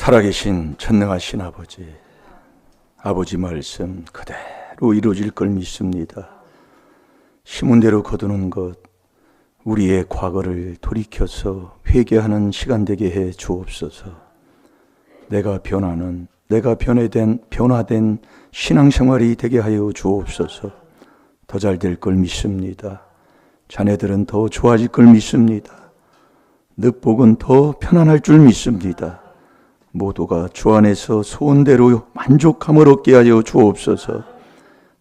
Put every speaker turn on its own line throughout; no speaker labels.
살아계신 전능하신 아버지 말씀 그대로 이루어질 걸 믿습니다. 심은 대로 거두는 것, 우리의 과거를 돌이켜서 회개하는 시간 되게 해 주옵소서. 내가 변화된 신앙생활이 되게 하여 주옵소서. 더 잘 될 걸 믿습니다. 자녀들은 더 좋아질 걸 믿습니다. 늑복은 더 편안할 줄 믿습니다. 모두가 주 안에서 소원대로 만족함을 얻게 하여 주옵소서.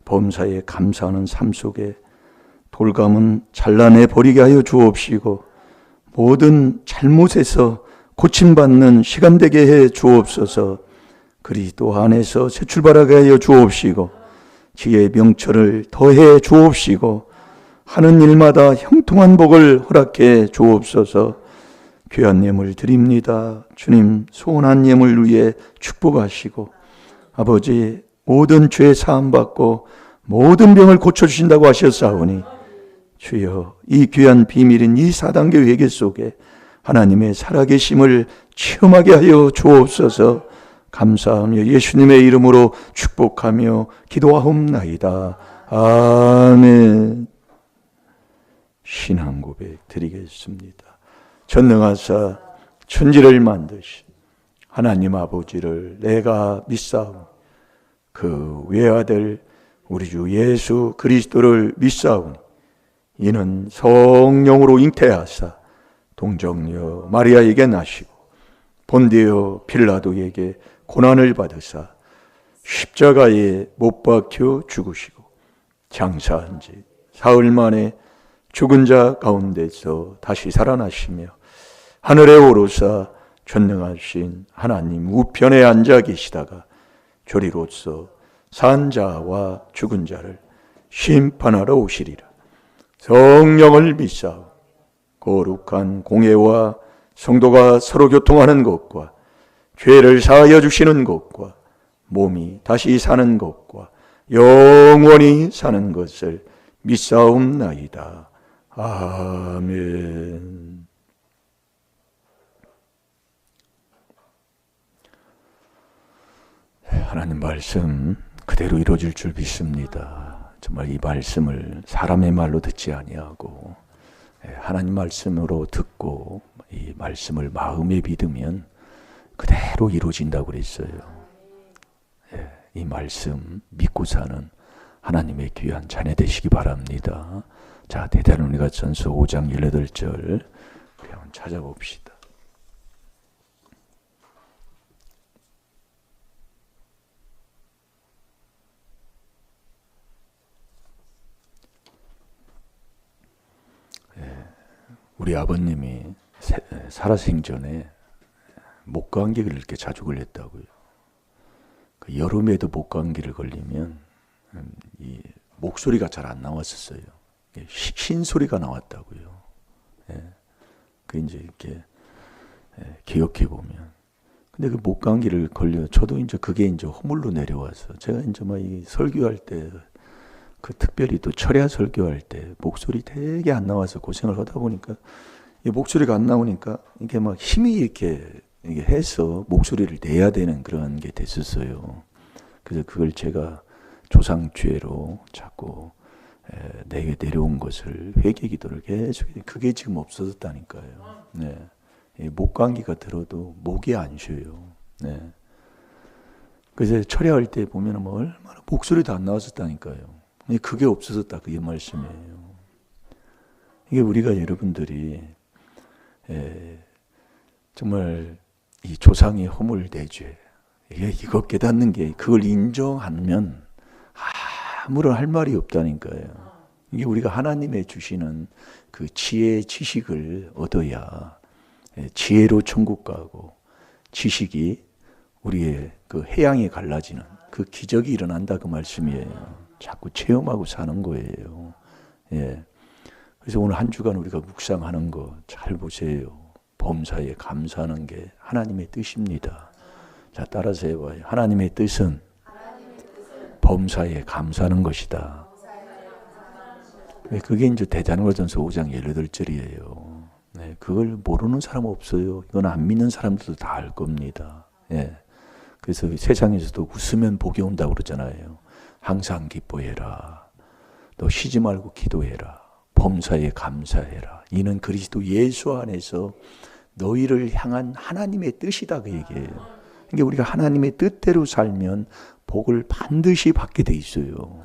범사에 감사하는 삶 속에 돌감은 잘라내 버리게 하여 주옵시고, 모든 잘못에서 고침받는 시간 되게 해 주옵소서. 그리스도 안에서 새 출발하게 하여 주옵시고, 지혜의 명철을 더해 주옵시고, 하는 일마다 형통한 복을 허락해 주옵소서. 귀한 예물 드립니다. 주님, 소원한 예물 위에 축복하시고, 아버지 모든 죄 사함 받고 모든 병을 고쳐주신다고 하셨사오니, 주여 이 귀한 비밀인 이 4단계 회개 속에 하나님의 살아계심을 체험하게 하여 주옵소서. 감사하며 예수님의 이름으로 축복하며 기도하옵나이다. 아멘. 신앙 고백 드리겠습니다. 전능하사 천지를 만드신 하나님 아버지를 내가 믿사오니, 그 외아들 우리 주 예수 그리스도를 믿사오니, 이는 성령으로 잉태하사 동정녀 마리아에게 나시고 본디오 빌라도에게 고난을 받으사 십자가에 못 박혀 죽으시고 장사한 지 사흘 만에 죽은 자 가운데서 다시 살아나시며 하늘에 오르사 전능하신 하나님 우편에 앉아 계시다가 저리로서 산 자와 죽은 자를 심판하러 오시리라. 성령을 믿사오. 거룩한 공예와 성도가 서로 교통하는 것과 죄를 사하여 주시는 것과 몸이 다시 사는 것과 영원히 사는 것을 믿사옵나이다. 아멘. 하나님 말씀 그대로 이루어질 줄 믿습니다. 정말 이 말씀을 사람의 말로 듣지 아니하고 하나님 말씀으로 듣고 이 말씀을 마음에 믿으면 그대로 이루어진다고 그랬어요. 이 말씀 믿고 사는 하나님의 귀한 자녀 되시기 바랍니다. 자, 데살로니가전서 5장 18절 우리 한번 찾아봅시다. 우리 아버님이 살아생전에 목감기를 이렇게 자주 걸렸다고요. 그 여름에도 목감기를 걸리면 이 목소리가 잘 안 나왔었어요. 쉰 소리가 나왔다고요. 그 이제 이렇게 기억해 보면, 근데 그 목감기를 걸려 저도 이제 그게 이제 허물로 내려와서 제가 이제 막 이 설교할 때, 그 특별히 또 철야 설교할 때 목소리 되게 안 나와서 고생을 하다 보니까 이 목소리가 안 나오니까 이게 막 힘이 이렇게 해서 목소리를 내야 되는 그런 게 됐었어요. 그래서 그걸 제가 조상죄로 자꾸 내게 내려온 것을 회개 기도를 계속, 그게 지금 없어졌다니까요. 네. 목감기가 들어도 목이 안 쉬어요. 네. 그래서 철야할 때 보면 뭐 얼마나 목소리도 안 나왔었다니까요. 그게 없어졌다, 그게 말씀이에요. 이게 우리가 여러분들이 정말 이 조상의 허물 내죄, 이거 깨닫는 게, 그걸 인정하면 아무런 할 말이 없다니까요. 이게 우리가 하나님의 주시는 그 지혜 지식을 얻어야 지혜로 천국 가고, 지식이 우리의 그 해양에 갈라지는 그 기적이 일어난다, 그 말씀이에요. 자꾸 체험하고 사는 거예요. 그래서 오늘 한 주간 우리가 묵상하는 거 잘 보세요. 범사에 감사하는 게 하나님의 뜻입니다. 자, 따라서 해봐요. 하나님의 뜻은 범사에 감사하는 것이다. 그게 이제 데살로니가전서 5장 18절이에요. 그걸 모르는 사람 없어요. 이건 안 믿는 사람들도 다 알 겁니다. 예. 그래서 세상에서도 웃으면 복이 온다고 그러잖아요. 항상 기뻐해라. 너 쉬지 말고 기도해라. 범사에 감사해라. 이는 그리스도 예수 안에서 너희를 향한 하나님의 뜻이다 그 얘기예요. 그러니까 우리가 하나님의 뜻대로 살면 복을 반드시 받게 돼 있어요.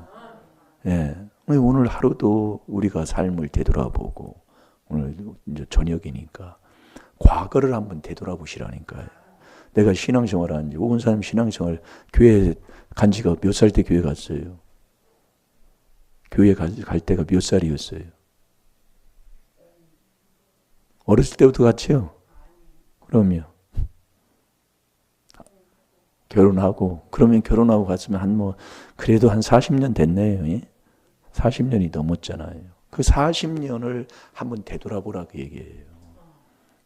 예. 오늘 하루도 우리가 삶을 되돌아보고 오늘 이제 저녁이니까 과거를 한번 되돌아보시라니까요. 내가 신앙생활 한지 온 사람 신앙생활 교회 간 지가 몇 살 때 교회 갔어요? 교회 갈 때가 몇 살이었어요? 어렸을 때부터 갔지요? 그럼요. 결혼하고 그러면 결혼하고 갔으면 그래도 한 40년 됐네요. 예? 40년이 넘었잖아요. 그 40년을 한번 되돌아보라 그 얘기예요.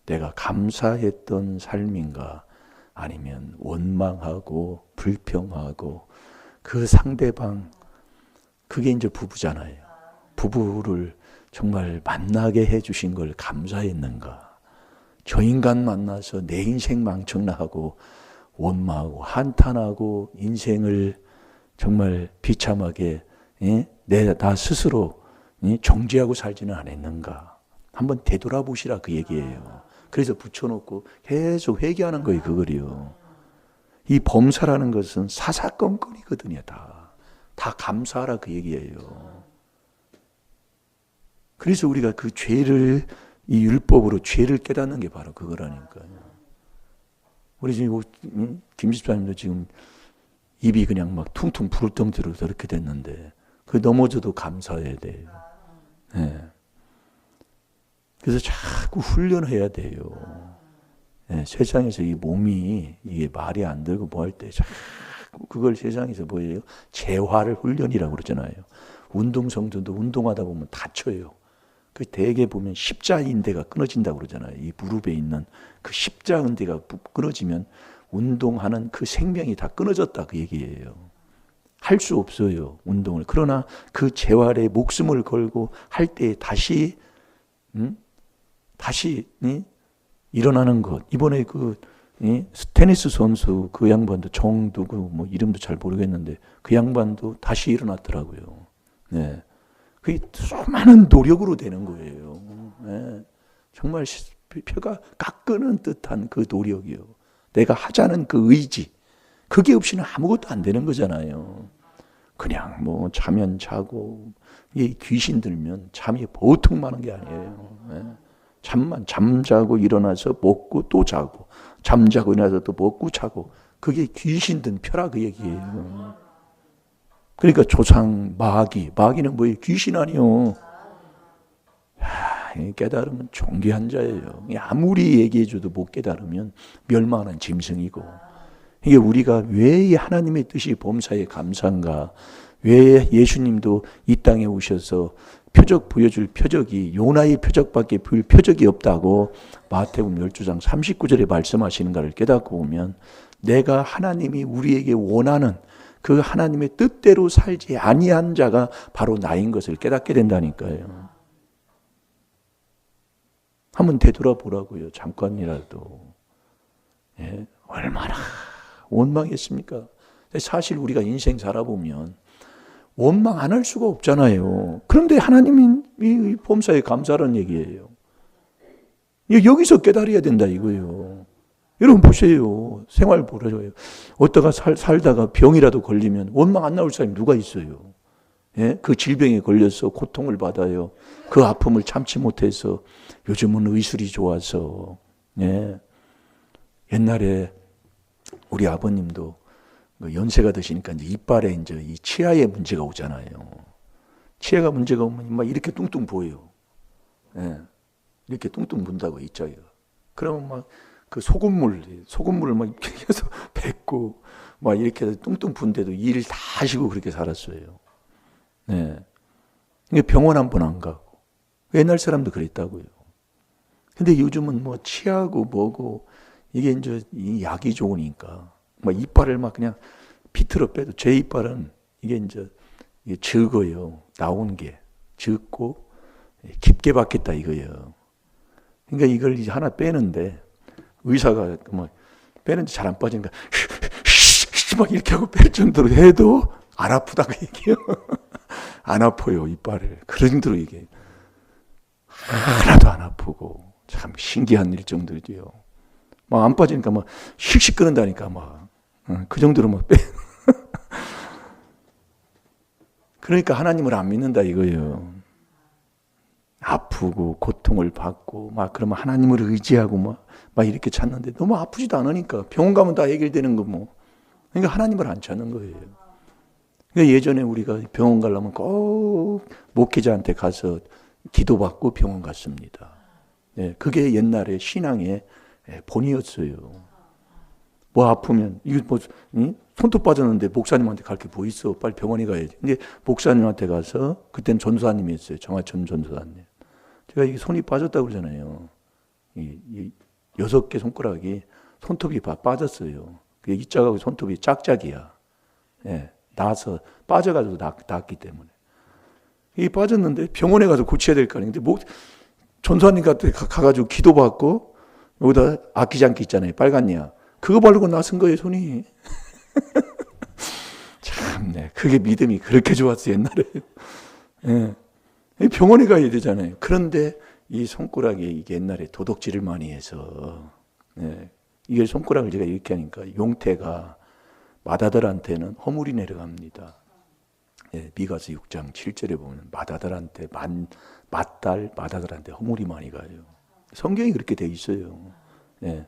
내가 감사했던 삶인가 아니면 원망하고 불평하고 그 상대방 그게 이제 부부잖아요. 부부를 정말 만나게 해주신 걸 감사했는가. 저 인간 만나서 내 인생 망쳤나 하고 원망하고 한탄하고 인생을 정말 비참하게 나 스스로 정죄하고 살지는 않았는가. 한번 되돌아보시라 그 얘기예요. 그래서 붙여놓고 계속 회개하는 거예요. 그거요. 이 범사라는 것은 사사건건이거든요. 다 감사하라 그 얘기예요. 그래서 우리가 그 죄를 이 율법으로 죄를 깨닫는 게 바로 그거라니까요. 우리 지금 김 집사님도 지금 입이 그냥 막 퉁퉁 부를 정도로 저렇게 됐는데 그 넘어져도 감사해야 돼요. 네. 그래서 자꾸 훈련해야 돼요. 네, 세상에서 이 몸이 이게 말이 안 되고 뭐 할 때 자꾸 그걸 세상에서 뭐예요? 재활을 훈련이라고 그러잖아요. 운동성들도 운동하다 보면 다쳐요. 그 대개 보면 십자인대가 끊어진다고 그러잖아요. 이 무릎에 있는 그 십자인대가 끊어지면 운동하는 그 생명이 다 끊어졌다 그 얘기예요. 할 수 없어요. 운동을. 그러나 그 재활에 목숨을 걸고 할 때 다시 일어나는 것. 이번에 그 테니스 선수 그 양반도 정두고 뭐 이름도 잘 모르겠는데 그 양반도 다시 일어났더라고요. 네. 그게 수많은 노력으로 되는 거예요. 네. 정말 뼈가 깎이는 듯한 그 노력이요. 내가 하자는 그 의지. 그게 없이는 아무것도 안 되는 거잖아요. 그냥 뭐 자면 자고 이 귀신 들면 잠이 보통 많은 게 아니에요. 네. 잠자고 일어나서 먹고 또 자고 잠자고 일어나서 또 먹고 자고 그게 귀신 든 펴라 그 얘기예요. 그러니까 조상 마귀는 뭐예요? 귀신 아니요. 깨달으면 존귀한 자예요. 아무리 얘기해줘도 못 깨달으면 멸망하는 짐승이고. 이게 우리가 왜 하나님의 뜻이 범사에 감사한가? 왜 예수님도 이 땅에 오셔서 표적 보여줄 표적이 요나의 표적밖에 볼 표적이 없다고 마태복음 12장 39절에 말씀하시는가를 깨닫고 보면 내가 하나님이 우리에게 원하는 그 하나님의 뜻대로 살지 아니한 자가 바로 나인 것을 깨닫게 된다니까요. 한번 되돌아보라고요. 잠깐이라도. 예, 얼마나 원망했습니까? 사실 우리가 인생 살아보면 원망 안 할 수가 없잖아요. 그런데 하나님이 이 범사에 감사하는 얘기예요. 여기서 깨달아야 된다 이거예요. 여러분 보세요. 생활 보라줘요. 어디다가 살다가 병이라도 걸리면 원망 안 나올 사람이 누가 있어요? 예? 그 질병에 걸려서 고통을 받아요. 그 아픔을 참지 못해서 요즘은 의술이 좋아서 예. 옛날에 우리 아버님도 연세가 드시니까 이제 이빨에 이제 이 치아에 문제가 오잖아요. 치아가 문제가 오면 막 이렇게 뚱뚱 보여요. 예. 이렇게 뚱뚱 분다고 있자요. 그러면 막 그 소금물을 막 이렇게 해서 뱉고 막 이렇게 해서 뚱뚱 분데도 일 다 하시고 그렇게 살았어요. 네. 병원 한 번 안 가고. 옛날 사람도 그랬다고요. 근데 요즘은 뭐 치아고 뭐고 이게 이제 이 약이 좋으니까 막 이빨을 막 그냥 비틀어 빼도 제 이빨은 이게 이제 적어요. 나온 게 적고 깊게 박혔다 이거예요. 그러니까 이걸 이제 하나 빼는데 의사가 뭐 배는 잘 안 빠지니까 막 이렇게 하고 뺄 정도로 해도 안 아프다고 얘기해요. 안 아파요, 이빨을. 그런 정도로 얘기해요. 하나도 안 아프고 참 신기한 일 정도지요. 막 안 빠지니까 막 씩씩 끓는다니까 막 그 정도로 막 빼. 그러니까 하나님을 안 믿는다 이거예요. 아프고 고통을 받고 막 그러면 하나님을 의지하고 막 이렇게 찾는데 너무 아프지도 않으니까 병원 가면 다 해결되는 거 뭐. 그러니까 하나님을 안 찾는 거예요. 그러니까 예전에 우리가 병원 가려면 꼭 목회자한테 가서 기도받고 병원 갔습니다. 예, 그게 옛날에 신앙의 본이었어요. 뭐 아프면 이거 뭐 손톱 빠졌는데 목사님한테 갈 게 뭐 있어? 빨리 병원에 가야지. 근데 목사님한테 가서 그때는 전도사님이었어요. 정화천 전도사님. 제가 이게 손이 빠졌다고 그러잖아요. 이 6개 손가락이 손톱이 빠졌어요. 이 짝하고 손톱이 짝짝이야. 예, 나서 빠져가지고 닿았기 때문에. 이 빠졌는데 병원에 가서 고쳐야 될 거 아니에요. 근데 전도사님 가가지고 기도받고 여기다 아끼장기 있잖아요. 빨간 약. 그거 바르고 나선 거예요, 손이. 참네. 그게 믿음이 그렇게 좋았어요, 옛날에. 예. 병원에 가야 되잖아요. 그런데 이 손가락이 이게 옛날에 도둑질을 많이 해서, 예. 이게 손가락을 제가 이렇게 하니까 용태가 맏아들한테는 허물이 내려갑니다. 예, 미가서 6장 7절에 보면 맏아들한테 맏딸 맏아들한테 허물이 많이 가요. 성경이 그렇게 돼 있어요. 예.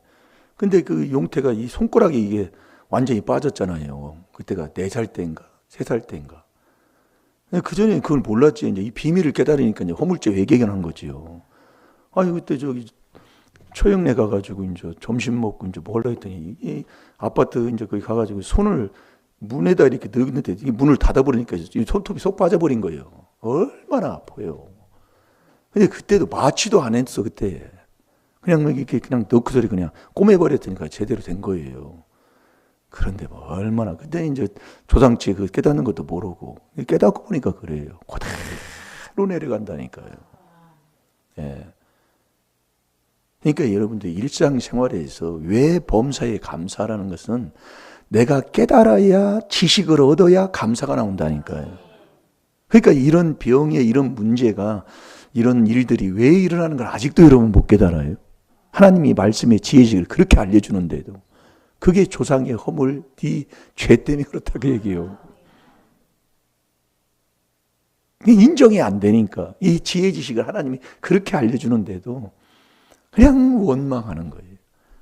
근데 그 용태가 이 손가락이 이게 완전히 빠졌잖아요. 그때가 4살 때인가 3살 때인가. 그 전에 그걸 몰랐지. 이제 이 비밀을 깨달으니까 이제 허물죄 회개한 거지요. 아니 그때 저기 초영내 가가지고 이제 점심 먹고 이제 뭘 했더니 이 아파트 이제 거기 가가지고 손을 문에다 이렇게 넣는데 문을 닫아버리니까 이 손톱이 쏙 빠져버린 거예요. 얼마나 아파요. 근데 그때도 마취도 안 했어 그때. 그냥 이렇게 그냥 넣고서리 그냥 꼬매버렸으니까 제대로 된 거예요. 그런데 뭐 얼마나 그때 이제 조상치 그 깨닫는 것도 모르고 깨닫고 보니까 그래요. 그대로 내려간다니까요. 예. 그러니까 여러분들 일상생활에서 왜 범사에 감사라는 것은 내가 깨달아야 지식을 얻어야 감사가 나온다니까요. 그러니까 이런 병에 이런 문제가 이런 일들이 왜 일어나는 걸 아직도 여러분 못 깨달아요. 하나님이 말씀의 지혜식을 그렇게 알려주는데도 그게 조상의 허물, 네 죄 때문에 그렇다고 얘기해요. 인정이 안 되니까 이 지혜 지식을 하나님이 그렇게 알려주는데도 그냥 원망하는 거예요.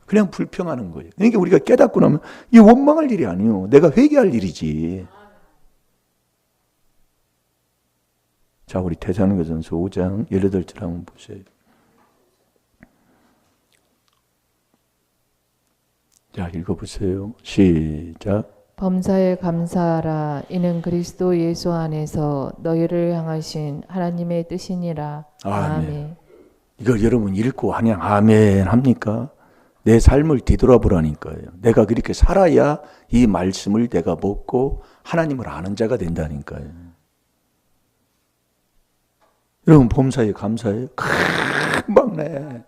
그냥 불평하는 거예요. 그러니까 우리가 깨닫고 나면 이 원망할 일이 아니에요. 내가 회개할 일이지. 자, 우리 대사로전서 5장 18절 한번 보세요. 자, 읽어보세요. 시작.
범사에 감사하라. 이는 그리스도 예수 안에서 너희를 향하신 하나님의 뜻이니라. 아멘.
이걸 여러분 읽고 그냥 아멘 합니까? 내 삶을 뒤돌아보라니까요. 내가 그렇게 살아야 이 말씀을 내가 먹고 하나님을 아는 자가 된다니까요. 여러분 범사에 감사해요? 금방 내.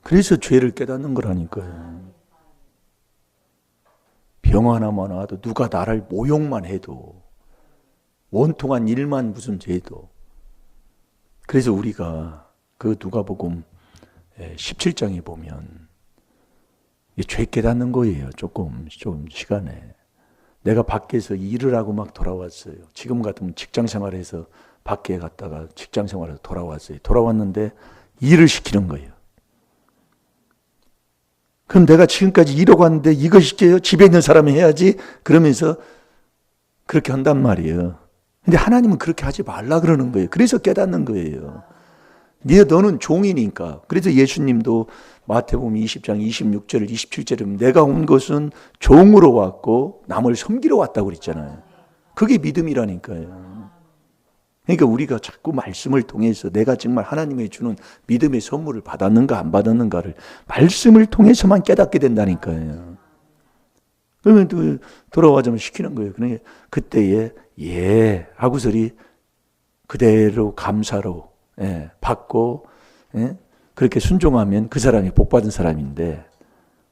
그래서 죄를 깨닫는 거라니까요. 병 하나만 와도 누가 나를 모욕만 해도 원통한 일만 무슨 죄도. 그래서 우리가 그 누가복음 17장에 보면 죄 깨닫는 거예요. 좀 시간에. 내가 밖에서 일을 하고 막 돌아왔어요. 지금 같으면 직장 생활에서 밖에 갔다가 직장 생활에서 돌아왔어요. 돌아왔는데 일을 시키는 거예요. 그럼 내가 지금까지 이러고 왔는데 이거 시켜요? 집에 있는 사람이 해야지? 그러면서 그렇게 한단 말이에요. 근데 하나님은 그렇게 하지 말라 그러는 거예요. 그래서 깨닫는 거예요. 너는 종이니까. 그래서 예수님도 마태복음 20장 26절 27절에 내가 온 것은 종으로 왔고 남을 섬기러 왔다고 그랬잖아요. 그게 믿음이라니까요. 그러니까 우리가 자꾸 말씀을 통해서 내가 정말 하나님이 주는 믿음의 선물을 받았는가 안 받았는가를 말씀을 통해서만 깨닫게 된다니까요. 그러면 또 돌아와자면 시키는 거예요. 그러니까 그때에 예 하고서리 그대로 감사로 받고 그렇게 순종하면 그 사람이 복받은 사람인데,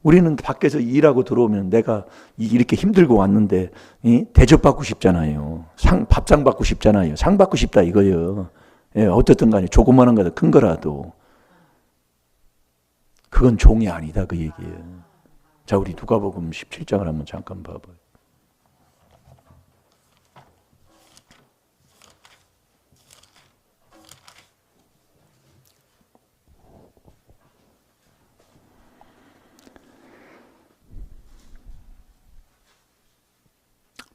우리는 밖에서 일하고 들어오면 내가 이렇게 힘들고 왔는데 대접받고 싶잖아요. 밥상 받고 싶잖아요. 상 받고 싶다 이거예요. 예, 어떻든 간에 조그마한 거다 큰 거라도 그건 종이 아니다 그 얘기예요. 자, 우리 누가복음 17장을 한번 잠깐 봐봐요.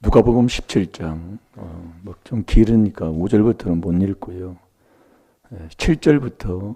누가복음 17장 뭐 좀 길으니까 5절부터는 못 읽고요. 7절부터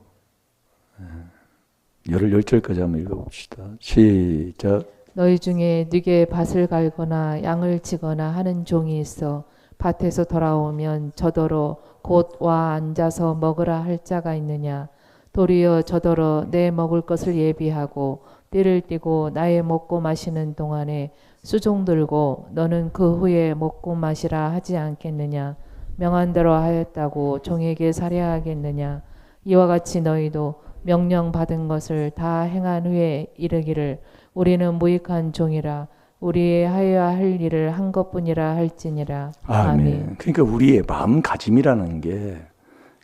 10절까지 한번 읽어봅시다. 시작.
너희 중에 네게 밭을 갈거나 양을 치거나 하는 종이 있어 밭에서 돌아오면 저더러 곧 와 앉아서 먹으라 할 자가 있느냐. 도리어 저더러 내 먹을 것을 예비하고 띠를 띠고 나의 먹고 마시는 동안에 수종 들고 너는 그 후에 먹고 마시라 하지 않겠느냐. 명한 대로 하였다고 종에게 살해하겠느냐. 이와 같이 너희도 명령 받은 것을 다 행한 후에 이르기를 우리는 무익한 종이라 우리의 하여야 할 일을 한 것뿐이라 할지니라.
아멘. 그러니까 우리의 마음가짐이라는 게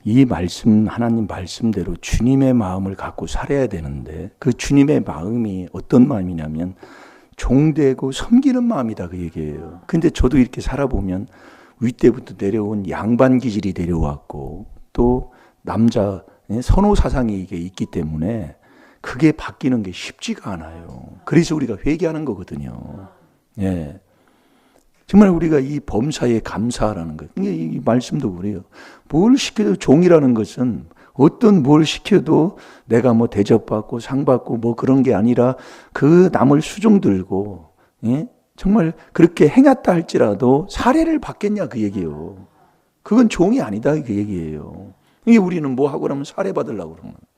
이 말씀, 하나님 말씀대로 주님의 마음을 갖고 살아야 되는데, 그 주님의 마음이 어떤 마음이냐면 종되고 섬기는 마음이다 그 얘기예요. 근데 저도 이렇게 살아보면 윗대부터 내려온 양반 기질이 내려왔고, 또 남자 선호 사상이 이게 있기 때문에 그게 바뀌는 게 쉽지가 않아요. 그래서 우리가 회개하는 거거든요. 예. 정말 우리가 이 범사에 감사하라는 것. 이 말씀도 그래요. 뭘 시켜도 종이라는 것은 어떤 뭘 시켜도 내가 뭐 대접받고 상받고 뭐 그런 게 아니라 그 남을 수종 들고, 예? 정말 그렇게 행했다 할지라도 살해를 받겠냐 그 얘기예요. 그건 종이 아니다 그 얘기예요. 이게 우리는 뭐 하고 나면 살해 받으려고 그러는 거예요.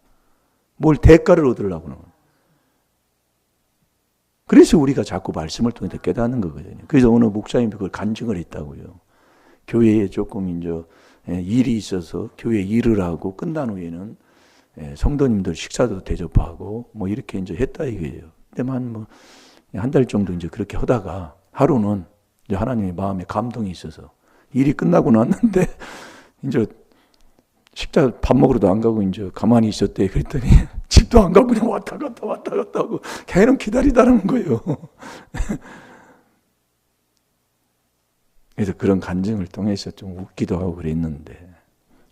뭘 대가를 얻으려고 그러는 거예요. 그래서 우리가 자꾸 말씀을 통해서 깨닫는 거거든요. 그래서 어느 목사님이 그걸 간증을 했다고요. 교회에 조금 이제 일이 있어서 교회 일을 하고 끝난 후에는 성도님들 식사도 대접하고 뭐 이렇게 이제 했다 이거예요. 근데 한 달 정도 이제 그렇게 하다가 하루는 이제 하나님의 마음에 감동이 있어서 일이 끝나고 났는데 이제 식사 밥 먹으러도 안 가고 이제 가만히 있었대. 그랬더니 집도 안 가고 그냥 왔다 갔다 하고 걔는 기다리다는 거예요. 그래서 그런 간증을 통해서 좀 웃기도 하고 그랬는데,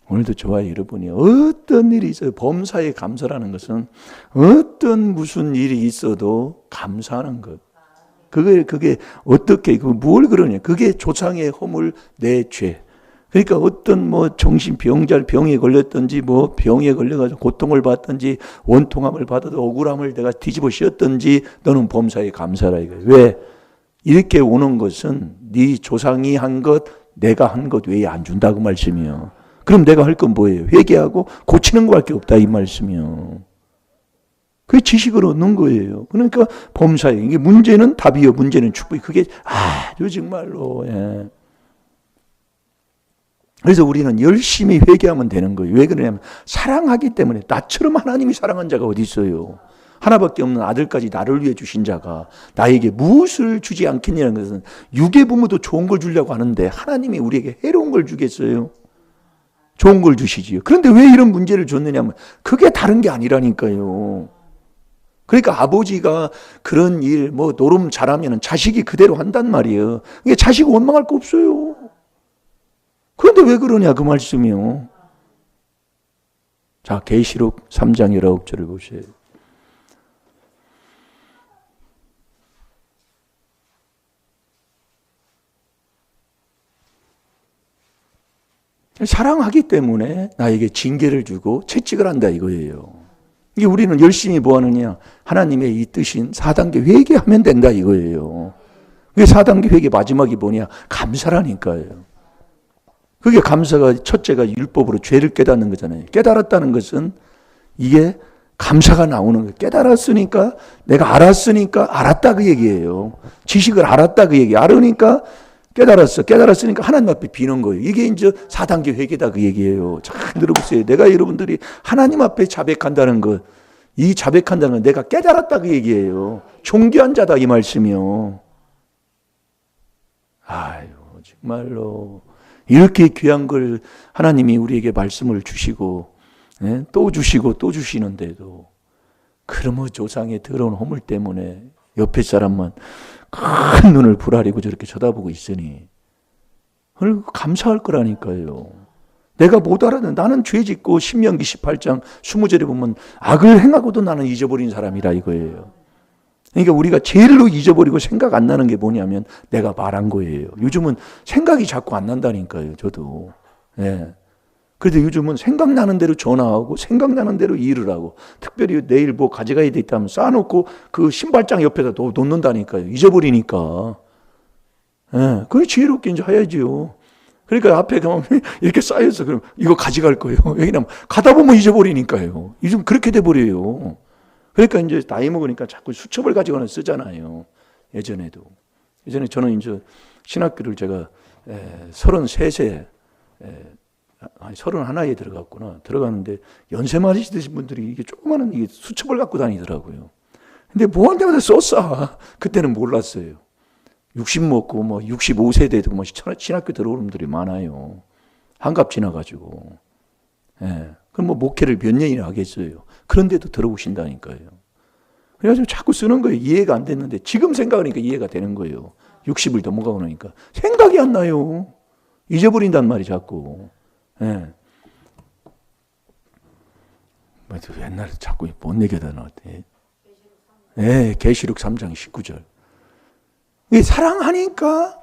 오늘도 좋아요. 여러분이 어떤 일이 있어요. 범사에 감사라는 것은 어떤 무슨 일이 있어도 감사하는 것. 그게 어떻게 뭘 그러냐. 그게 조상의 허물 내 죄. 그러니까 어떤 뭐 정신병자 병에 걸렸든지 뭐 병에 걸려가지고 고통을 받든지 원통함을 받아도 억울함을 내가 뒤집어 씌웠든지 너는 범사에 감사라 이거예요. 왜? 이렇게 오는 것은 네 조상이 한 것, 내가 한 것 외에 안 준다고 말씀이요. 그럼 내가 할 건 뭐예요? 회개하고 고치는 것밖에 없다 이 말씀이요. 그게 지식을 얻는 거예요. 그러니까 범사에 이게 문제는 답이요, 문제는 축복이. 그게 아주 정말로 예. 그래서 우리는 열심히 회개하면 되는 거예요. 왜 그러냐면 사랑하기 때문에. 나처럼 하나님이 사랑한 자가 어디 있어요. 하나밖에 없는 아들까지 나를 위해 주신 자가 나에게 무엇을 주지 않겠냐는 것은 육의 부모도 좋은 걸 주려고 하는데 하나님이 우리에게 해로운 걸 주겠어요. 좋은 걸 주시지요. 그런데 왜 이런 문제를 줬느냐면 그게 다른 게 아니라니까요. 그러니까 아버지가 그런 일 뭐 노름 잘하면 자식이 그대로 한단 말이에요. 이게 자식 원망할 거 없어요. 그런데 왜 그러냐 그 말씀이요. 자, 계시록 3장 19절을 보세요. 사랑하기 때문에 나에게 징계를 주고 채찍을 한다 이거예요. 이게 우리는 열심히 뭐 하느냐. 하나님의 이 뜻인 4단계 회개하면 된다 이거예요. 그게 4단계 회개 마지막이 뭐냐. 감사라니까요. 그게 감사가 첫째가 율법으로 죄를 깨닫는 거잖아요. 깨달았다는 것은 이게 감사가 나오는 거예요. 깨달았으니까 내가 알았으니까 알았다 그 얘기예요. 지식을 알았다 그 얘기. 알으니까 깨달았어. 깨달았으니까 하나님 앞에 비는 거예요. 이게 이제 4단계 회개다 그 얘기예요. 잘 들어보세요. 내가 여러분들이 하나님 앞에 자백한다는 것, 이 자백한다는 건 내가 깨달았다 그 얘기예요. 존귀한 자다 이 말씀이요. 아유, 정말로 이렇게 귀한 걸 하나님이 우리에게 말씀을 주시고, 예? 또 주시고 또 주시는데도 그러므 조상의 더러운 허물 때문에 옆에 사람만 큰 눈을 부라리고 저렇게 쳐다보고 있으니 그걸 감사할 거라니까요. 내가 못 알아듣는, 나는 죄 짓고 신명기 18장 20절에 보면 악을 행하고도 나는 잊어버린 사람이라 이거예요. 그러니까 우리가 제일로 잊어버리고 생각 안 나는 게 뭐냐면 내가 말한 거예요. 요즘은 생각이 자꾸 안 난다니까요. 저도. 예. 그래도 요즘은 생각나는 대로 전화하고 생각나는 대로 일을 하고, 특별히 내일 뭐 가져가야 돼 있다면 쌓아놓고 그 신발장 옆에다 놓는다니까요. 잊어버리니까. 예. 그게 지혜롭게 이제 해야지요. 그러니까 앞에 가면 이렇게 쌓여서 그럼 이거 가져갈 거예요. 왜냐면 가다 보면 잊어버리니까요. 요즘 그렇게 돼버려요. 그러니까 이제 나이 먹으니까 자꾸 수첩을 가지고는 쓰잖아요. 예전에 저는 이제 신학교를 제가 33세, 31에 들어갔구나. 들어갔는데 연세 많으시신 분들이 이게 조그마한 이게 수첩을 갖고 다니더라고요. 근데 뭐 할 때마다 썼어. 그때는 몰랐어요. 60 먹고 뭐 65세 되고 뭐 신학교 들어오는 분들이 많아요. 한갑 지나가지고. 예. 그럼 뭐 목회를 몇 년이나 하겠어요. 그런데도 들어오신다니까요. 그래가지고 자꾸 쓰는 거예요. 이해가 안 됐는데 지금 생각하니까 이해가 되는 거예요. 60을 넘어가고 나니까 생각이 안 나요. 잊어버린단 말이 자꾸. 예. 옛날에 자꾸 못 내게다 나왔대. 예, 계시록 3장 19절. 이 사랑하니까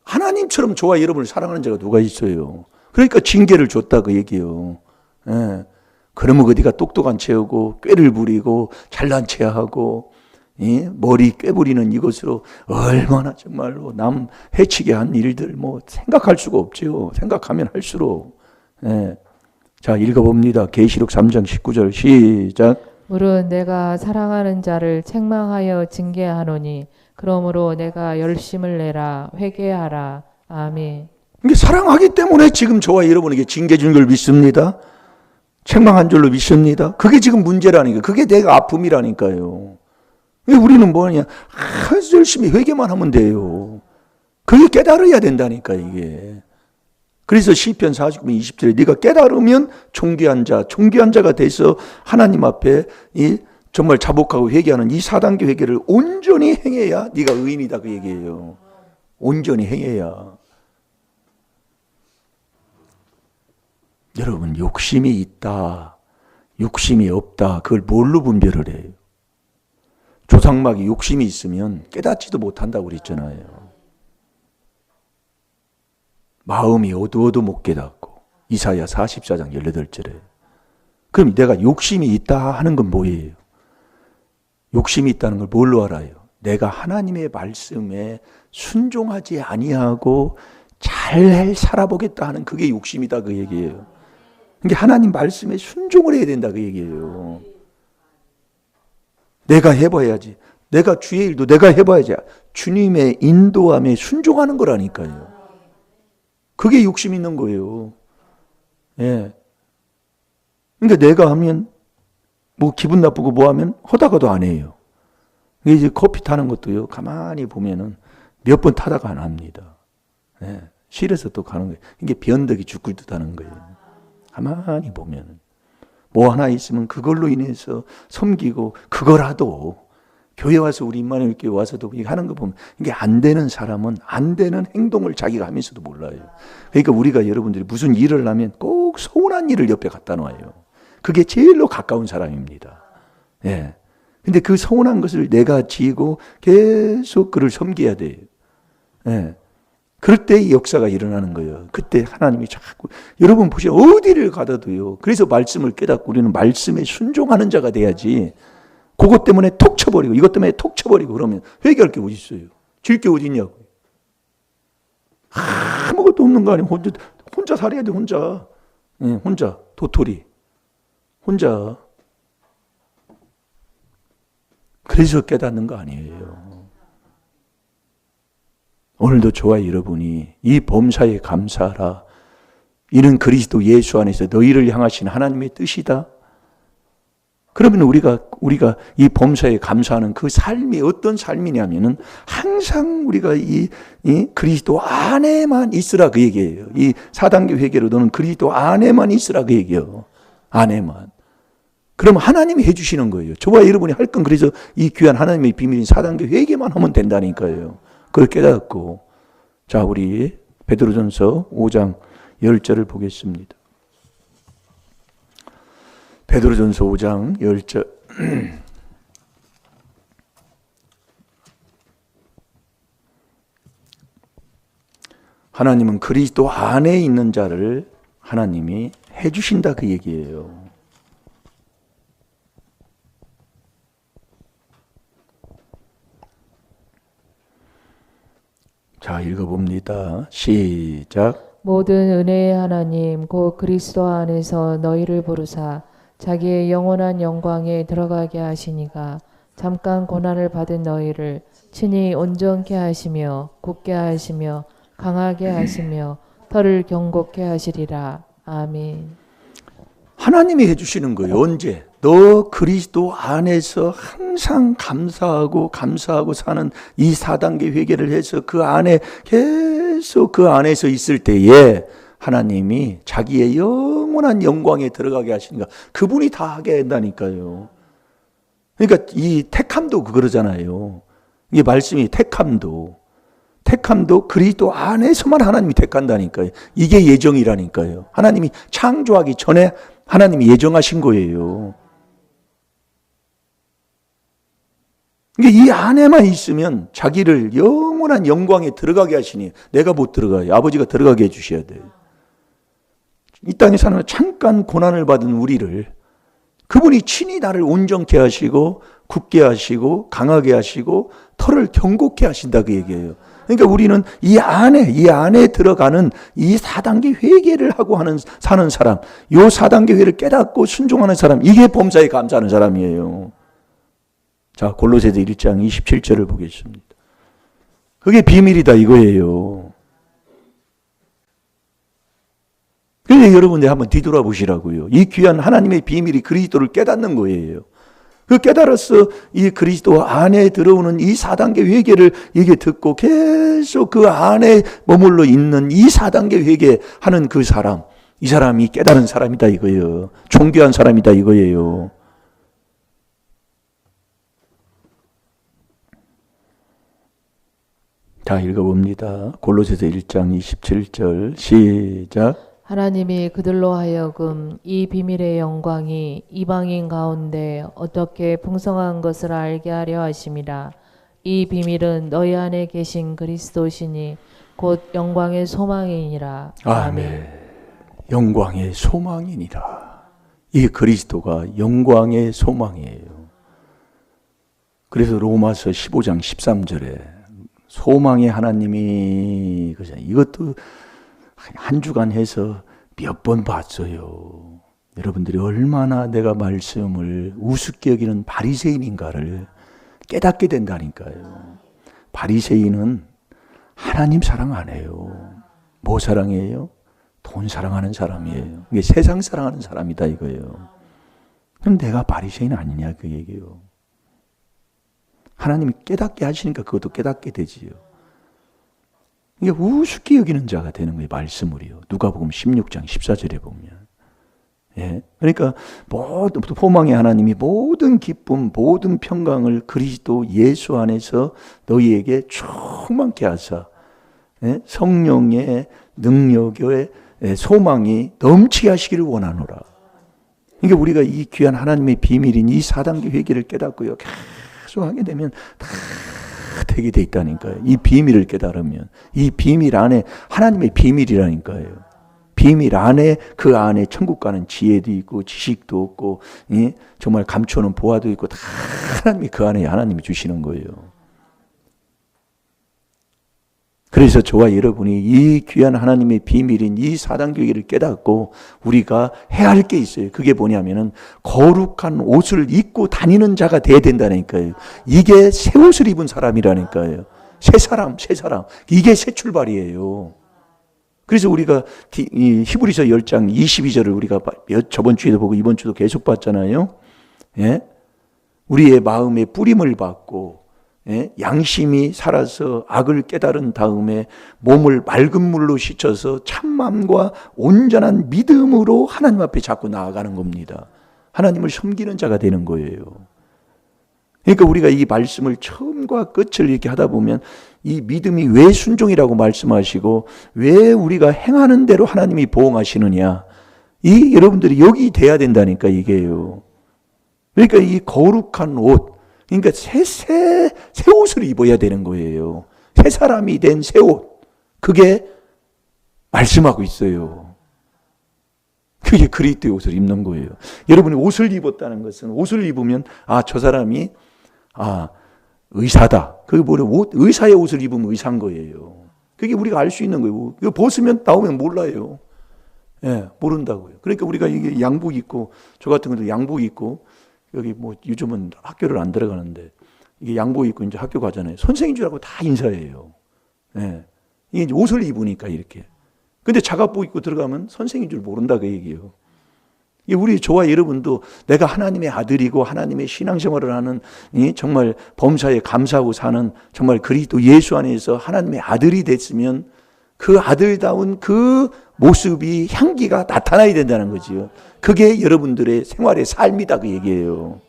하나님처럼 저와 여러분을 사랑하는 자가 누가 있어요. 그러니까 징계를 줬다 그 얘기예요. 예. 그러면 어디가 똑똑한 체하고 꾀를 부리고 잘난 체하고 머리 꾀부리는 이것으로 얼마나 정말로 남 해치게 한 일들 뭐 생각할 수가 없죠. 생각하면 할수록. 예. 자, 읽어봅니다. 계시록 3장 19절 시작.
물은 내가 사랑하는 자를 책망하여 징계하노니 그러므로 내가 열심을 내라 회개하라. 아멘.
이게 사랑하기 때문에 지금 저와 여러분에게 징계 준 걸 믿습니다. 책망한 줄로 믿습니다. 그게 지금 문제라니까. 그게 내가 아픔이라니까요. 우리는 뭐냐? 열심히 회개만 하면 돼요. 그게 깨달아야 된다니까 이게. 그래서 시편 49편 20절에 네가 깨달으면 존귀한 자가 돼서 하나님 앞에 정말 자복하고 회개하는 이 4단계 회개를 온전히 행해야 네가 의인이다 그 얘기예요. 온전히 행해야. 여러분, 욕심이 있다, 욕심이 없다, 그걸 뭘로 분별을 해요? 조상막이 욕심이 있으면 깨닫지도 못한다고 그랬잖아요. 마음이 어두워도 못 깨닫고. 이사야 44장 18절에. 그럼 내가 욕심이 있다 하는 건 뭐예요? 욕심이 있다는 걸 뭘로 알아요? 내가 하나님의 말씀에 순종하지 아니하고 잘 살아보겠다 하는 그게 욕심이다 그 얘기예요. 그러니까 하나님 말씀에 순종을 해야 된다 그 얘기예요. 내가 해봐야지. 내가 주의 일도 내가 해봐야지. 주님의 인도함에 순종하는 거라니까요. 그게 욕심 있는 거예요. 예. 그러니까 내가 하면 뭐 기분 나쁘고 뭐 하면 하다가도 안 해요. 이제 커피 타는 것도요. 가만히 보면은 몇 번 타다가 안 합니다. 예. 싫어서 또 가는 거예요. 이게 변덕이 죽을 듯 하는 거예요. 가만히 보면은 뭐 하나 있으면 그걸로 인해서 섬기고 그거라도 교회 와서 우리 임마누엘 교회 와서도 하는 거 보면 이게 안 되는 사람은 안 되는 행동을 자기가 하면서도 몰라요. 그러니까 우리가 여러분들이 무슨 일을 하면 꼭 서운한 일을 옆에 갖다 놔요. 그게 제일로 가까운 사람입니다. 예. 근데 그 서운한 것을 내가 지고 계속 그를 섬겨야 돼요. 예. 그럴 때 이 역사가 일어나는 거예요. 그때 하나님이 자꾸 여러분 보세요. 어디를 가다도요. 그래서 말씀을 깨닫고 우리는 말씀에 순종하는 자가 돼야지. 그것 때문에 톡 쳐버리고 이것 때문에 톡 쳐버리고 그러면 회개할 게 어디 있어요? 질 게 어디 있냐고. 아무것도 없는 거 아니면 혼자 살아야 돼. 혼자. 네, 혼자 도토리. 혼자. 그래서 깨닫는 거 아니에요. 오늘도 저와 여러분이 이 범사에 감사하라. 이는 그리스도 예수 안에서 너희를 향하신 하나님의 뜻이다. 그러면 우리가 이 범사에 감사하는 그 삶이 어떤 삶이냐면은 항상 우리가 이 그리스도 안에만 있으라 그 얘기예요. 이 4단계 회개로 너는 그리스도 안에만 있으라 그 얘기예요. 안에만. 그러면 하나님이 해주시는 거예요. 저와 여러분이 할 건 그래서 이 귀한 하나님의 비밀인 4단계 회개만 하면 된다니까요. 그걸 깨닫고. 자, 우리 베드로전서 5장 10절을 보겠습니다. 베드로전서 5장 10절. 하나님은 그리스도 안에 있는 자를 하나님이 해주신다 그 얘기예요. 자, 읽어봅니다. 시작.
모든 은혜의 하나님 곧 그리스도 안에서 너희를 부르사 자기의 영원한 영광에 들어가게 하시니가 잠깐 고난을 받은 너희를 친히 온전케 하시며 굳게 하시며 강하게 하시며 털을 견고케 하시리라. 아멘.
하나님이 해주시는 거예요. 언제? 너 그리스도 안에서 항상 감사하고 사는 이 4단계 회개를 해서 그 안에 계속 그 안에서 있을 때에 하나님이 자기의 영원한 영광에 들어가게 하시니까 그분이 다 하게 한다니까요. 그러니까 이 택함도 그러잖아요. 이게 말씀이 택함도 그리스도 안에서만 하나님이 택한다니까요. 이게 예정이라니까요. 하나님이 창조하기 전에 하나님이 예정하신 거예요. 그러니까 이 안에만 있으면 자기를 영원한 영광에 들어가게 하시니 내가 못 들어가요. 아버지가 들어가게 해주셔야 돼요. 이 땅에 사는 잠깐 고난을 받은 우리를 그분이 친히 나를 온전케 하시고 굳게 하시고 강하게 하시고 털을 견고케 하신다 그 얘기예요. 그러니까 우리는 이 안에 들어가는 이 4단계 회개를 하고 사는 사람, 이 4단계 회를 깨닫고 순종하는 사람, 이게 범사에 감사하는 사람이에요. 자, 골로새서 1장 27절을 보겠습니다. 그게 비밀이다 이거예요. 그래서 여러분들 한번 뒤돌아보시라고요. 이 귀한 하나님의 비밀이 그리스도를 깨닫는 거예요. 그 깨달아서 이 그리스도 안에 들어오는 이 4단계 회개를 이게 듣고 계속 그 안에 머물러 있는 이 4단계 회개하는 그 사람, 이 사람이 깨달은 사람이다 이거예요. 존귀한 사람이다 이거예요. 자, 읽어봅니다. 골로새서 1장 27절 시작.
하나님이 그들로 하여금 이 비밀의 영광이 이방인 가운데 어떻게 풍성한 것을 알게 하려 하심이라. 이 비밀은 너희 안에 계신 그리스도시니 곧 영광의 소망이니라.
아멘. 영광의 소망이니라. 이 그리스도가 영광의 소망이에요. 그래서 로마서 15장 13절에 소망의 하나님이 이것도 한 주간 해서 몇 번 봤어요. 여러분들이 얼마나 내가 말씀을 우습게 여기는 바리새인인가를 깨닫게 된다니까요. 바리새인은 하나님 사랑 안 해요. 뭐 사랑해요? 돈 사랑하는 사람이에요. 이게 세상 사랑하는 사람이다 이거예요. 그럼 내가 바리새인 아니냐 그 얘기예요. 하나님이 깨닫게 하시니까 그것도 깨닫게 되지요. 이게 우습게 여기는 자가 되는 거예요. 말씀을요. 누가복음 16장 14절에 보면. 예. 그러니까 모든 소망의 하나님이 모든 기쁨, 모든 평강을 그리스도 예수 안에서 너희에게 충만케 하사 예? 성령의 능력의 소망이 넘치게 하시기를 원하노라. 그러니까 우리가 이 귀한 하나님의 비밀인 이 4단계 회개를 깨닫고요. 계속 하게 되면 다 되게 돼 있다니까요. 이 비밀을 깨달으면 이 비밀 안에 하나님의 비밀이라니까요. 비밀 안에 그 안에 천국 가는 지혜도 있고 지식도 없고 예? 정말 감추는 보화도 있고 다 하나님이 그 안에 하나님이 주시는 거예요. 그래서 저와 여러분이 이 귀한 하나님의 비밀인 이 4단계 회개를 깨닫고 우리가 해야 할 게 있어요. 그게 뭐냐면은 거룩한 옷을 입고 다니는 자가 돼야 된다니까요. 이게 새 옷을 입은 사람이라니까요. 새 사람. 이게 새 출발이에요. 그래서 우리가 이 히브리서 10장 22절을 우리가 저번 주에도 보고 이번 주도 계속 봤잖아요. 예? 우리의 마음에 뿌림을 받고, 예? 양심이 살아서 악을 깨달은 다음에 몸을 맑은 물로 씻어서 참마음과 온전한 믿음으로 하나님 앞에 자꾸 나아가는 겁니다. 하나님을 섬기는 자가 되는 거예요. 그러니까 우리가 이 말씀을 처음과 끝을 이렇게 하다 보면 이 믿음이 왜 순종이라고 말씀하시고 왜 우리가 행하는 대로 하나님이 보응하시느냐, 이 여러분들이 여기 돼야 된다니까 이게요. 그러니까 이 거룩한 옷, 그러니까 새 옷을 입어야 되는 거예요. 새 사람이 된 새 옷, 그게 말씀하고 있어요. 그게 그리스도의 옷을 입는 거예요. 여러분이 옷을 입었다는 것은, 옷을 입으면 저 사람이 의사다. 그게 뭐래? 의사의 옷을 입으면 의사인 거예요. 그게 우리가 알 수 있는 거예요. 이거 벗으면 나오면 몰라요. 예, 모른다고요. 그러니까 우리가 이게 양복 입고, 저 같은 것도 양복 입고, 여기 뭐 요즘은 학교를 안 들어가는데, 이게 양복 입고 이제 학교 가잖아요. 선생인 줄 알고 다 인사해요. 예. 이게 이제 옷을 입으니까 이렇게. 근데 자갑복 입고 들어가면 선생인 줄 모른다 그 얘기예요. 우리 저와 여러분도 내가 하나님의 아들이고 하나님의 신앙생활을 하는 정말 범사에 감사하고 사는 정말 그리스도 예수 안에서 하나님의 아들이 됐으면 그 아들다운 그 모습이, 향기가 나타나야 된다는 거지요. 그게 여러분들의 생활의 삶이다 그 얘기예요.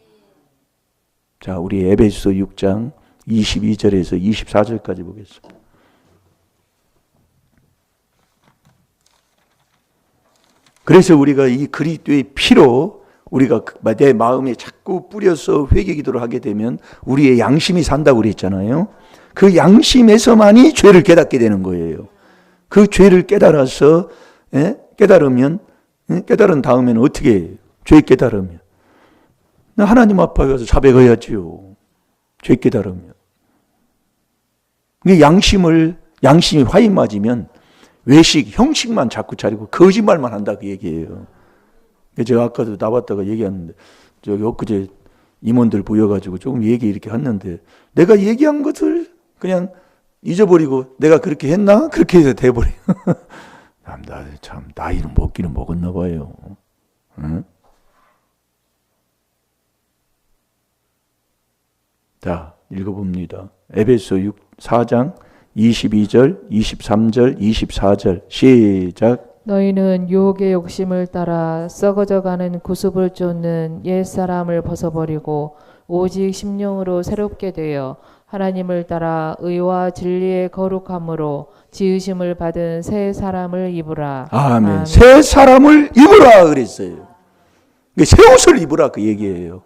자, 우리 에베소서 6장 22절에서 24절까지 보겠습니다. 그래서 우리가 이 그리스도의 피로 우리가 내 마음에 자꾸 뿌려서 회개 기도를 하게 되면 우리의 양심이 산다고 그랬잖아요. 그 양심에서만이 죄를 깨닫게 되는 거예요. 그 죄를 깨달아서, 깨달으면, 깨달은 다음에는 어떻게 해요? 죄 깨달으면 하나님 앞에 가서 자백해야지요. 죄 깨달으면. 양심이 화이 맞으면 외식, 형식만 자꾸 차리고 거짓말만 한다 그 얘기예요. 제가 아까도 나왔다가 얘기했는데, 저기 엊그제 임원들 모여가지고 조금 얘기 이렇게 했는데, 내가 얘기한 것을 그냥 잊어버리고 내가 그렇게 했나? 그렇게 해서 돼버려. 참 나이는 먹기는 먹었나 봐요. 응? 자, 읽어봅니다. 에베소 4장 22절, 23절, 24절 시작.
너희는 유혹의 욕심을 따라 썩어져가는 구습을 쫓는 옛사람을 벗어버리고 오직 심령으로 새롭게 되어 하나님을 따라 의와 진리의 거룩함으로 지으심을 받은 새 사람을 입으라.
아멘.
아멘.
새 사람을 입으라 그랬어요. 새 옷을 입으라 그 얘기예요.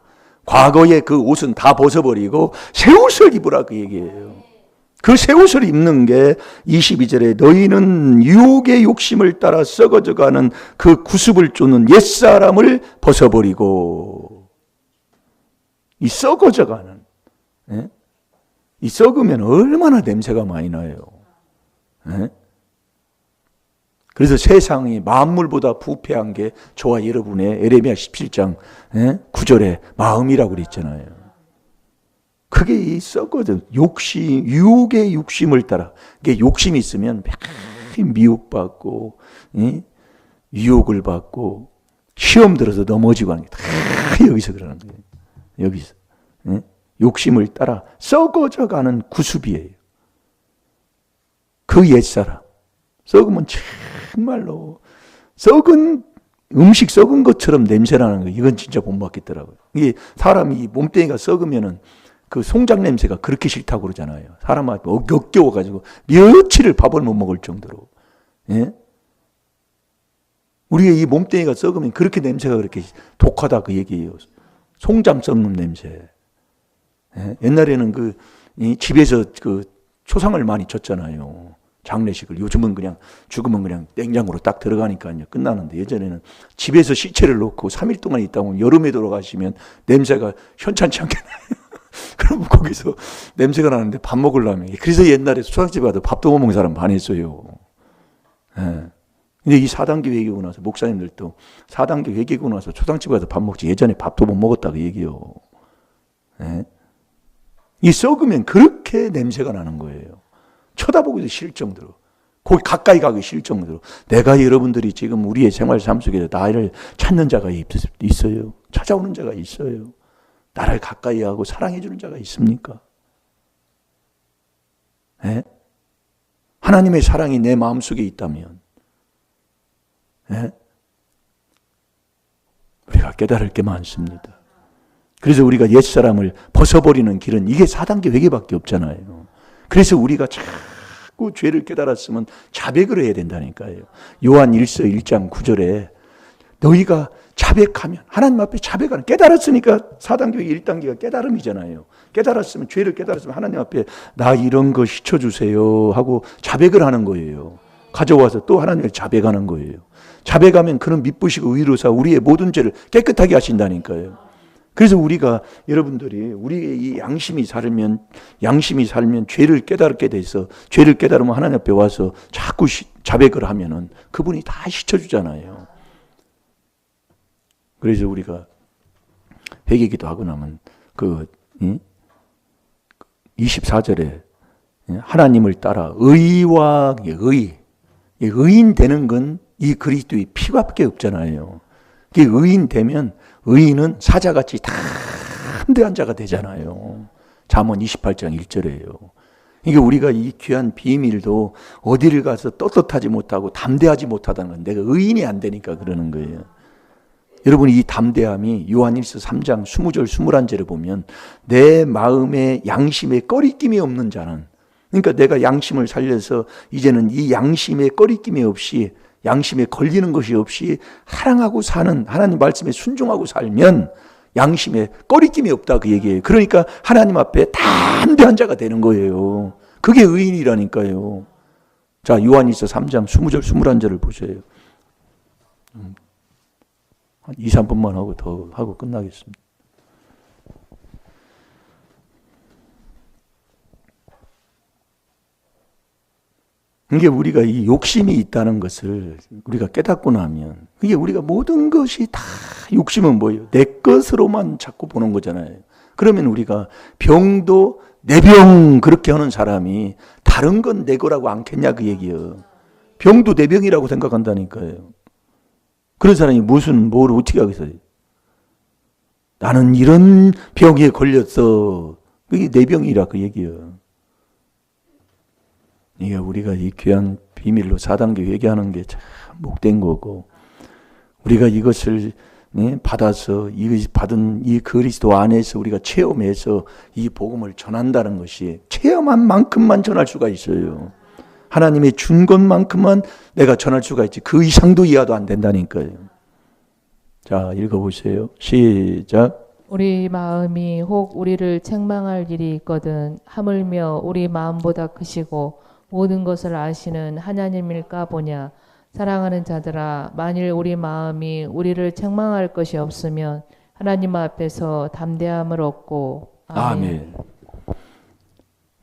과거의 그 옷은 다 벗어버리고 새 옷을 입으라 그 얘기예요. 그 새 옷을 입는 게 22절에 너희는 유혹의 욕심을 따라 썩어져가는 그 구습을 쫓는 옛사람을 벗어버리고, 이 썩어져가는, 이 썩으면 얼마나 냄새가 많이 나요. 그래서 세상이 만물보다 부패한 게 저와 여러분의 에레미야 17장 9절에 마음이라고 그랬잖아요. 그게 이 썩어져 유혹의 욕심을 따라, 이게 욕심이 있으면 매일 미혹받고 유혹을 받고 시험 들어서 넘어지고 하는 게 다 여기서 그러는 거예요. 여기서 욕심을 따라 썩어져가는 구습이에요. 그 옛사람 썩으면 정말로 썩은 음식 썩은 것처럼 냄새나는 거예요. 이건 진짜 못 먹겠더라고요. 이게 사람이 몸뚱이가 썩으면은 그 송장 냄새가 그렇게 싫다고 그러잖아요. 사람한테 역겨워가지고 며칠을 밥을 못 먹을 정도로. 우리의 이 몸뚱이가 썩으면 그렇게 냄새가 그렇게 독하다 그 얘기예요. 송장 썩는 냄새. 옛날에는 집에서 그 초상을 많이 쳤잖아요. 장례식을. 요즘은 그냥 죽으면 그냥 냉장고로 딱 들어가니까요. 끝나는데 예전에는 집에서 시체를 놓고 3일 동안 있다 보면 여름에 돌아가시면 냄새가 현찮지 않게 나요. 그럼 거기서 냄새가 나는데 밥 먹으려면. 그래서 옛날에 초상집에 가도 밥도 못 먹는 사람 많았어요. 근데 이 4단계 회개고 나서 목사님들도 4단계 회개고 나서 초상집에 가서 밥 먹지 예전에 밥도 못 먹었다고 얘기해요. 이 썩으면 그렇게 냄새가 나는 거예요. 쳐다보기도 싫을 정도로. 거기 가까이 가기 싫을 정도로. 내가 여러분들이 지금 우리의 생활 삶 속에서 나를 찾는 자가 있어요. 찾아오는 자가 있어요. 나를 가까이 하고 사랑해 주는 자가 있습니까? 예? 하나님의 사랑이 내 마음속에 있다면 예? 우리가 깨달을 게 많습니다. 그래서 우리가 옛사람을 벗어버리는 길은 이게 4단계 회개밖에 없잖아요. 그래서 우리가 자꾸 죄를 깨달았으면 자백을 해야 된다니까요. 요한 1서 1장 9절에 너희가 자백하면, 하나님 앞에 자백하는, 깨달았으니까 4단계 회개 1단계가 깨달음이잖아요. 깨달았으면, 죄를 깨달았으면 하나님 앞에 나 이런 거 씻어주세요 하고 자백을 하는 거예요. 가져와서 또 하나님을 자백하는 거예요. 자백하면 그는 미쁘시고 의로사 우리의 모든 죄를 깨끗하게 하신다니까요. 그래서 우리가, 여러분들이 우리의 이 양심이 살면 죄를 깨달게 돼서, 죄를 깨달으면 하나님 앞에 와서 자꾸 자백을 하면은 그분이 다 씻어주잖아요. 그래서 우리가 회개기도 하고 나면 24절에 하나님을 따라 의와 의인 되는 건 이 그리스도의 피밖에 없잖아요. 의인 되면 의인은 사자같이 담대한 자가 되잖아요. 잠언 28장 1절이에요. 이게 우리가 이 귀한 비밀도 어디를 가서 떳떳하지 못하고 담대하지 못하다는 건 내가 의인이 안 되니까 그러는 거예요. 여러분, 이 담대함이 요한일서 3장 20절 21절에 보면 내 마음에 양심에 꺼리낌이 없는 자는, 그러니까 내가 양심을 살려서 이제는 이 양심에 꺼리낌이 없이, 양심에 걸리는 것이 없이 사랑하고 사는, 하나님 말씀에 순종하고 살면 양심에 꺼리낌이 없다 그 얘기예요. 그러니까 하나님 앞에 담대한 자가 되는 거예요. 그게 의인이라니까요. 자, 요한일서 3장 20절 21절을 보세요. 한 2, 3분만 하고 더 하고 끝나겠습니다. 이게 우리가 이 욕심이 있다는 것을 우리가 깨닫고 나면, 이게 우리가 모든 것이 다, 욕심은 뭐예요? 내 것으로만 자꾸 보는 거잖아요. 그러면 우리가 병도 내 병 그렇게 하는 사람이 다른 건 내 거라고 않겠냐 그 얘기예요. 병도 내 병이라고 생각한다니까요. 그런 사람이 뭘 어떻게 하겠어요? 나는 이런 병에 걸렸어. 그게 내 병이라 그 얘기예요. 이게 우리가 이 귀한 비밀로 4단계 회개하는 게 참 목된 거고, 우리가 이것을 받아서 이것이 받은 이 그리스도 안에서 우리가 체험해서 이 복음을 전한다는 것이 체험한 만큼만 전할 수가 있어요. 하나님이 준 것만큼만 내가 전할 수가 있지 그 이상도 이하도 안 된다니까요. 자, 읽어보세요. 시작.
우리 마음이 혹 우리를 책망할 일이 있거든 하물며 우리 마음보다 크시고 모든 것을 아시는 하나님일까 보냐. 사랑하는 자들아, 만일 우리 마음이 우리를 책망할 것이 없으면 하나님 앞에서 담대함을 얻고. 아멘.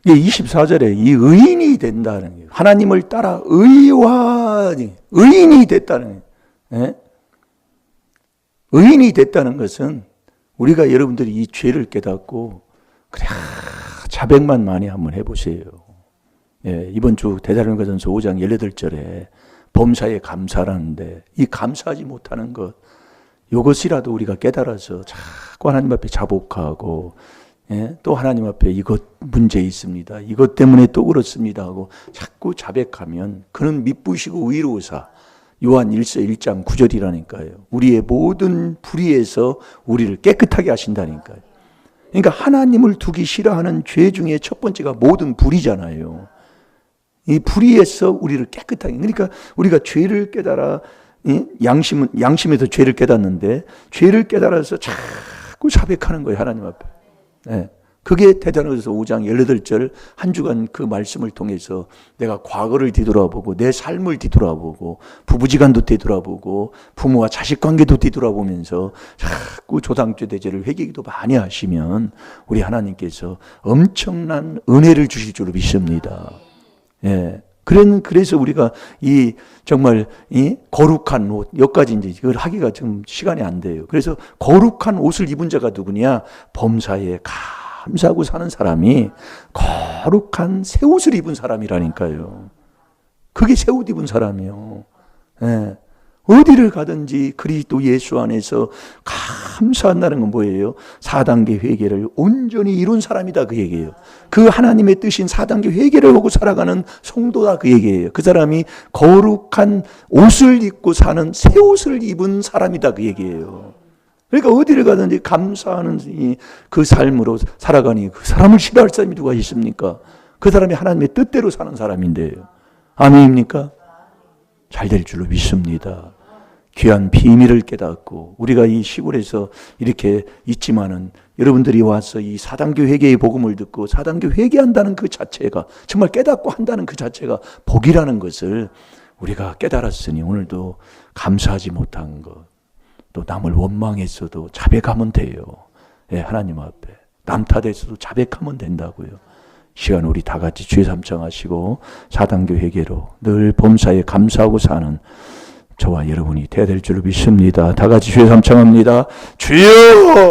이 24절에 이 의인이 된다는 거예요. 하나님을 따라 의인이 됐다는 거예요. 예? 의인이 됐다는 것은 우리가, 여러분들이 이 죄를 깨닫고 그래 자백만 많이 한번 해보세요. 예, 이번 주 데살로니가전서 5장 18절에 범사에 감사라는데, 이 감사하지 못하는 것, 이것이라도 우리가 깨달아서 자꾸 하나님 앞에 자복하고, 예, 또 하나님 앞에 이것 문제 있습니다, 이것 때문에 또 그렇습니다 하고 자꾸 자백하면 그는 미쁘시고 의로우사, 요한 1서 1장 9절이라니까요. 우리의 모든 불의에서 우리를 깨끗하게 하신다니까요. 그러니까 하나님을 두기 싫어하는 죄 중에 첫 번째가 모든 불의잖아요. 이 불의에서 우리를 깨끗하게, 그러니까 우리가 죄를 깨달아, 양심에서 죄를 깨닫는데, 죄를 깨달아서 자꾸 자백하는 거예요, 하나님 앞에. 네. 그게 데살로니가전서 5장 18절 한 주간 그 말씀을 통해서 내가 과거를 뒤돌아보고 내 삶을 뒤돌아보고 부부지간도 뒤돌아보고 부모와 자식 관계도 뒤돌아보면서 자꾸 조상죄 대제를 회개기도 많이 하시면 우리 하나님께서 엄청난 은혜를 주실 줄로 믿습니다. 예. 그래서 우리가 이 정말 이 거룩한 옷, 여기까지 이제 그걸 하기가 지금 시간이 안 돼요. 그래서 거룩한 옷을 입은 자가 누구냐? 범사에 감사하고 사는 사람이 거룩한 새 옷을 입은 사람이라니까요. 그게 새 옷 입은 사람이요. 예. 어디를 가든지 그리스도 예수 안에서 감사한다는 건 뭐예요? 4단계 회개를 온전히 이룬 사람이다 그 얘기예요. 그 하나님의 뜻인 4단계 회개를 하고 살아가는 성도다 그 얘기예요. 그 사람이 거룩한 옷을 입고 사는 새 옷을 입은 사람이다 그 얘기예요. 그러니까 어디를 가든지 감사하는 그 삶으로 살아가니 그 사람을 싫어할 사람이 누가 있습니까? 그 사람이 하나님의 뜻대로 사는 사람인데요. 아멘입니까? 잘 될 줄로 믿습니다. 귀한 비밀을 깨닫고 우리가 이 시골에서 이렇게 있지만은 여러분들이 와서 이 4단계 회개의 복음을 듣고 4단계 회개한다는 그 자체가 정말 깨닫고 한다는 그 자체가 복이라는 것을 우리가 깨달았으니 오늘도 감사하지 못한 것 또 남을 원망했어도 자백하면 돼요. 예, 하나님 앞에 남 탓했어도 자백하면 된다고요. 시간 우리 다 같이 주의 삼창하시고 4단계 회개로 늘 범사에 감사하고 사는 저와 여러분이 되어야 될 줄로 믿습니다. 다 같이 주의 삼창합니다. 주여!